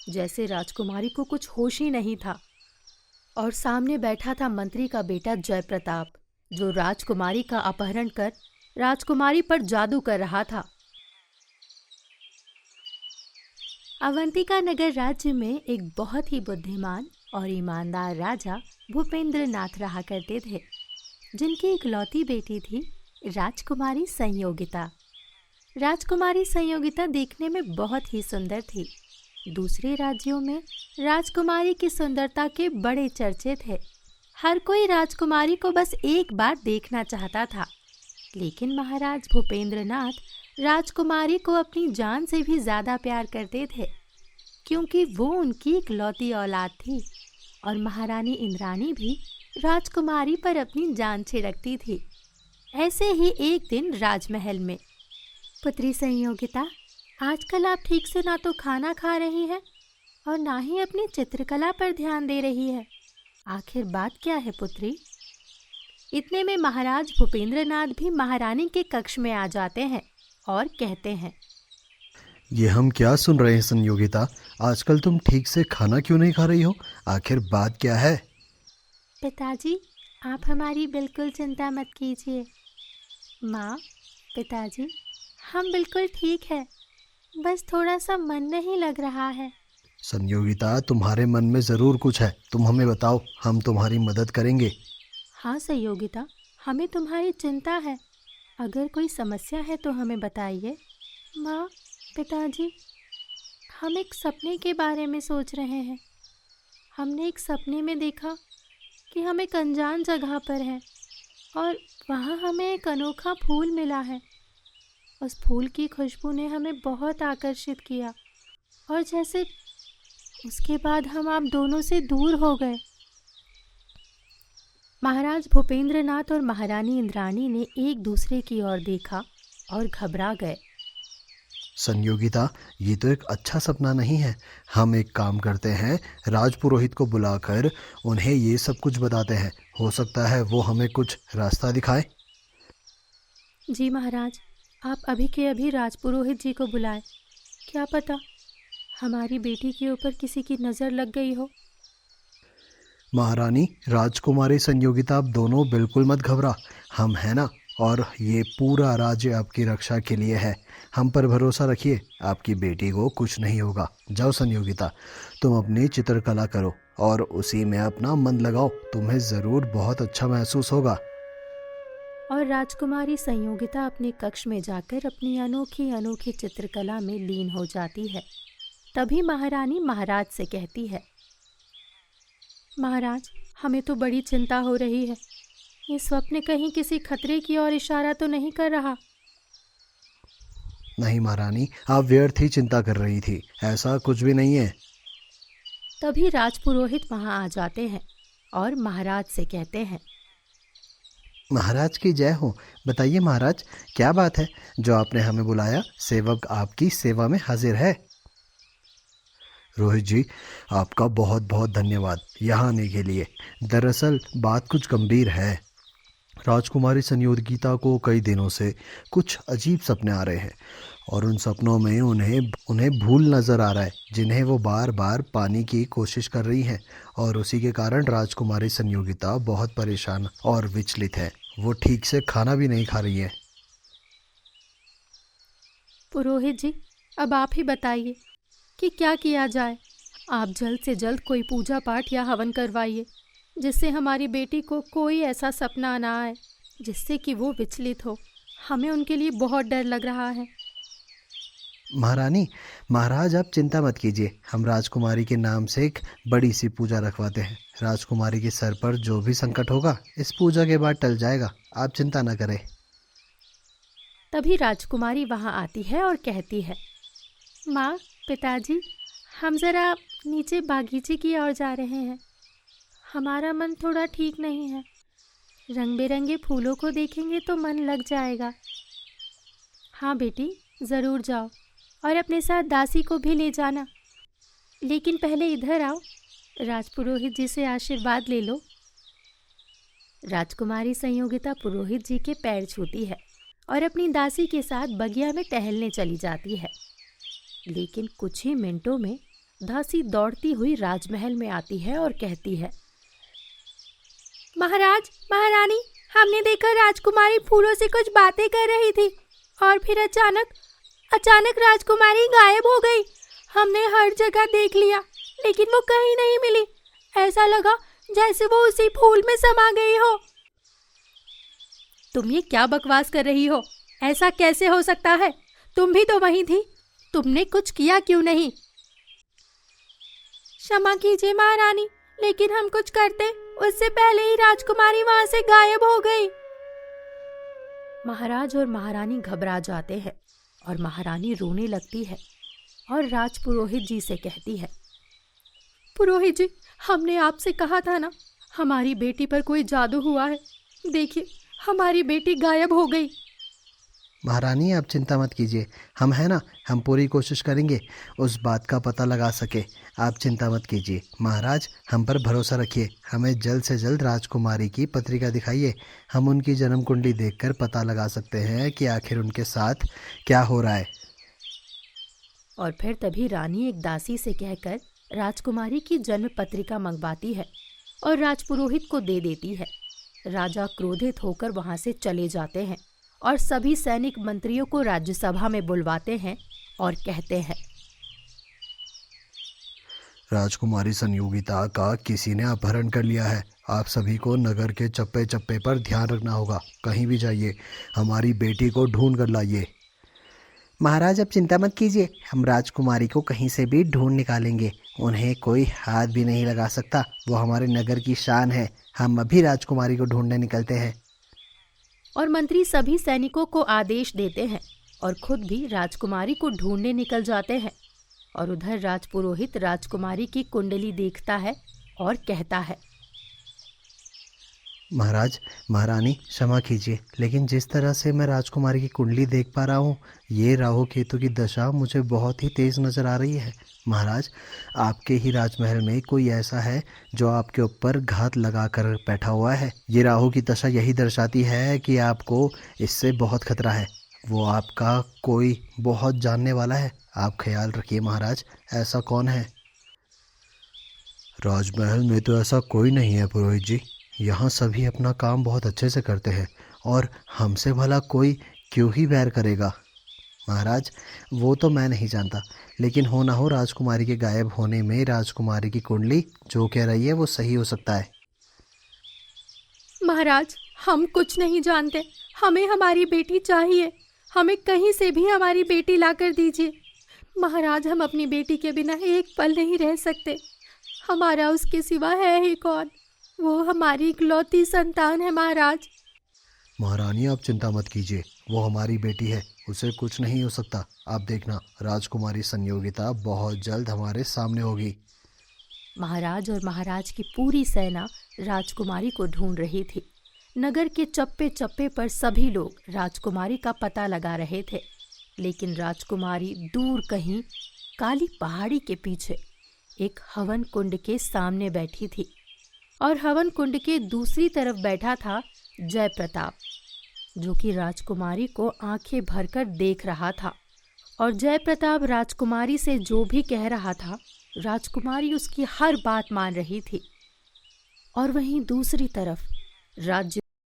जैसे राजकुमारी को कुछ होश ही नहीं था। और सामने बैठा था मंत्री का बेटा जयप्रताप, जो राजकुमारी का अपहरण कर राजकुमारी पर जादू कर रहा था। अवंतिका नगर राज्य में एक बहुत ही बुद्धिमान और ईमानदार राजा भूपेंद्र नाथ रहा करते थे, जिनकी इकलौती बेटी थी राजकुमारी संयोगिता। राजकुमारी संयोगिता देखने में बहुत ही सुंदर थी। दूसरे राज्यों में राजकुमारी की सुंदरता के बड़े चर्चे थे। हर कोई राजकुमारी को बस एक बार देखना चाहता था। लेकिन महाराज भूपेंद्र नाथ राजकुमारी को अपनी जान से भी ज़्यादा प्यार करते थे, क्योंकि वो उनकी इकलौती औलाद थी। और महारानी इंद्राणी भी राजकुमारी पर अपनी जान छिड़कती थी। ऐसे ही एक दिन राजमहल में, पुत्री संयोगिता, आजकल आप ठीक से ना तो खाना खा रही हैं और ना ही अपनी चित्रकला पर ध्यान दे रही है। आखिर बात क्या है पुत्री? इतने में महाराज भूपेंद्र नाथ भी महारानी के कक्ष में आ जाते हैं और कहते हैं, ये हम क्या सुन रहे हैं संयोगिता? आजकल तुम ठीक से खाना क्यों नहीं खा रही हो? आखिर बात क्या है? पिताजी, आप हमारी बिल्कुल चिंता मत कीजिए। माँ, पिताजी, हम बिल्कुल ठीक है, बस थोड़ा सा मन नहीं लग रहा है। संयोगिता, तुम्हारे मन में ज़रूर कुछ है, तुम हमें बताओ, हम तुम्हारी मदद करेंगे। हाँ संयोगिता, हमें तुम्हारी चिंता है। अगर कोई समस्या है तो हमें बताइए। माँ, पिताजी, हम एक सपने के बारे में सोच रहे हैं। हमने एक सपने में देखा कि हम एक अनजान जगह पर हैं और वहाँ हमें एक अनोखा फूल मिला है। उस फूल की खुशबू ने हमें बहुत आकर्षित किया और जैसे उसके बाद हम आप दोनों से दूर हो गए। महाराज भूपेंद्र नाथ और महारानी इंद्राणी ने एक दूसरे की ओर देखा और घबरा गए। संयोगिता, ये तो एक अच्छा सपना नहीं है। हम एक काम करते हैं, राजपुरोहित को बुलाकर उन्हें ये सब कुछ बताते हैं। हो सकता है वो हमें कुछ रास्ता दिखाए। जी महाराज, आप अभी के अभी राजपुरोहित जी को बुलाएं। क्या पता हमारी बेटी के ऊपर किसी की नज़र लग गई हो। महारानी, राजकुमारी संयोगिता, आप दोनों बिल्कुल मत घबरा, हम हैं ना। और ये पूरा राज्य आपकी रक्षा के लिए है। हम पर भरोसा रखिए, आपकी बेटी को कुछ नहीं होगा। जाओ संयोगिता, तुम अपनी चित्रकला करो और उसी में अपना मन लगाओ, तुम्हें ज़रूर बहुत अच्छा महसूस होगा। और राजकुमारी संयोगिता अपने कक्ष में जाकर अपनी अनोखी अनोखी चित्रकला में लीन हो जाती है। तभी महारानी महाराज से कहती है, महाराज, हमें तो बड़ी चिंता हो रही है। ये स्वप्न कहीं किसी खतरे की ओर इशारा तो नहीं कर रहा? नहीं महारानी, आप व्यर्थ ही चिंता कर रही थी, ऐसा कुछ भी नहीं है। तभी राजपुरोहित वहां आ जाते हैं और महाराज से कहते हैं, महाराज की जय हो। बताइए महाराज, क्या बात है जो आपने हमें बुलाया? सेवक आपकी सेवा में हाजिर है। रोहित जी, आपका बहुत बहुत धन्यवाद यहाँ आने के लिए। दरअसल बात कुछ गंभीर है। राजकुमारी संयोगिता को कई दिनों से कुछ अजीब सपने आ रहे हैं और उन सपनों में उन्हें भूल नज़र आ रहा है, जिन्हें वो बार बार पाने की कोशिश कर रही हैं। और उसी के कारण राजकुमारी संयोगिता बहुत परेशान और विचलित है। वो ठीक से खाना भी नहीं खा रही है। पुरोहित जी, अब आप ही बताइए कि क्या किया जाए। आप जल्द से जल्द कोई पूजा पाठ या हवन करवाइए, जिससे हमारी बेटी को कोई ऐसा सपना ना आए जिससे कि वो विचलित हो। हमें उनके लिए बहुत डर लग रहा है। महारानी, महाराज आप चिंता मत कीजिए, हम राजकुमारी के नाम से एक बड़ी सी पूजा रखवाते हैं। राजकुमारी के सर पर जो भी संकट होगा इस पूजा के बाद टल जाएगा, आप चिंता न करें। तभी राजकुमारी वहां आती है और कहती है, माँ, पिताजी, हम ज़रा नीचे बागीचे की ओर जा रहे हैं। हमारा मन थोड़ा ठीक नहीं है। रंग बिरंगे फूलों को देखेंगे तो मन लग जाएगा। हाँ बेटी, ज़रूर जाओ और अपने साथ दासी को भी ले जाना। लेकिन पहले इधर आओ, राजपुरोहित जी से आशीर्वाद ले लो। राजकुमारी संयोगिता पुरोहित जी के पैर छूती है और अपनी दासी के साथ बगिया में टहलने चली जाती है। लेकिन कुछ ही मिनटों में दासी दौड़ती हुई राजमहल में आती है और कहती है, महाराज, महारानी, हमने देखा राजकुमारी फूलों से कुछ बातें कर रही थी और फिर अचानक राजकुमारी गायब हो गई। हमने हर जगह देख लिया लेकिन वो कहीं नहीं मिली। ऐसा लगा जैसे वो उसी फूल में समा गई हो। तुम ये क्या बकवास कर रही हो? ऐसा कैसे हो सकता है? तुम भी तो वहीं थी। तुमने कुछ किया क्यों नहीं? क्षमा कीजिए महारानी, लेकिन हम कुछ करते उससे पहले ही राजकुमारी वहां से गायब हो गई। महाराज और महारानी घबरा जाते हैं और महारानी रोने लगती है और राजपुरोहित जी से कहती है, पुरोहित जी, हमने आपसे कहा था ना, हमारी बेटी पर कोई जादू हुआ है। देखिए, हमारी बेटी गायब हो गई। महारानी, आप चिंता मत कीजिए, हम हैं ना, हम पूरी कोशिश करेंगे उस बात का पता लगा सके। आप चिंता मत कीजिए महाराज, हम पर भरोसा रखिए। हमें जल्द से जल्द राजकुमारी की पत्रिका दिखाइए। हम उनकी जन्म कुंडली देखकर पता लगा सकते हैं कि आखिर उनके साथ क्या हो रहा है। और फिर तभी रानी एक दासी से कहकर राजकुमारी की जन्म पत्रिका मंगवाती है और राजपुरोहित को दे देती है। राजा क्रोधित होकर वहां से चले जाते हैं और सभी सैनिक मंत्रियों को राज्यसभा में बुलवाते हैं और कहते हैं, राजकुमारी संयोगिता का किसी ने अपहरण कर लिया है। आप सभी को नगर के चप्पे चप्पे पर ध्यान रखना होगा। कहीं भी जाइए, हमारी बेटी को ढूंढ कर लाइए। महाराज, अब चिंता मत कीजिए, हम राजकुमारी को कहीं से भी ढूंढ निकालेंगे। उन्हें कोई हाथ भी नहीं लगा सकता। वो हमारे नगर की शान है। हम अभी राजकुमारी को ढूंढने निकलते हैं। और मंत्री सभी सैनिकों को आदेश देते हैं और खुद भी राजकुमारी को ढूंढने निकल जाते हैं। और उधर राजपुरोहित राजकुमारी की कुंडली देखता है और कहता है, महाराज, महारानी, क्षमा कीजिए, लेकिन जिस तरह से मैं राजकुमारी की कुंडली देख पा रहा हूँ, ये राहु केतु की दशा मुझे बहुत ही तेज नज़र आ रही है। महाराज, आपके ही राजमहल में कोई ऐसा है जो आपके ऊपर घात लगा कर बैठा हुआ है। ये राहु की दशा यही दर्शाती है कि आपको इससे बहुत खतरा है। वो आपका कोई बहुत जानने वाला है। आप ख्याल रखिए महाराज। ऐसा कौन है? राजमहल में तो ऐसा कोई नहीं है पुरोहित जी। यहाँ सभी अपना काम बहुत अच्छे से करते हैं और हमसे भला कोई क्यों ही बैर करेगा। महाराज, वो तो मैं नहीं जानता, लेकिन हो ना हो राजकुमारी के गायब होने में राजकुमारी की कुंडली जो कह रही है वो सही हो सकता है। महाराज, हम कुछ नहीं जानते। हमें हमारी बेटी चाहिए। हमें कहीं से भी हमारी बेटी लाकर दीजिए। महाराज, हम अपनी बेटी के बिना एक पल नहीं रह सकते। हमारा उसके सिवा है ही कौन? वो हमारी इकलौती संतान है महाराज। महारानी, आप चिंता मत कीजिए, वो हमारी बेटी है, उसे कुछ नहीं हो सकता। आप देखना, राजकुमारी संयोगिता बहुत जल्द हमारे सामने होगी। महाराज और महाराज की पूरी सेना राजकुमारी को ढूंढ रही थी। नगर के चप्पे चप्पे पर सभी लोग राजकुमारी का पता लगा रहे थे, लेकिन राजकुमारी दूर कहीं काली पहाड़ी के पीछे एक हवन कुंड के सामने बैठी थी और हवन कुंड के दूसरी तरफ बैठा था जय प्रताप, जो कि राजकुमारी को आंखें भरकर देख रहा था। और जय प्रताप राजकुमारी से जो भी कह रहा था, राजकुमारी उसकी हर बात मान रही थी। और वहीं दूसरी तरफ राज्य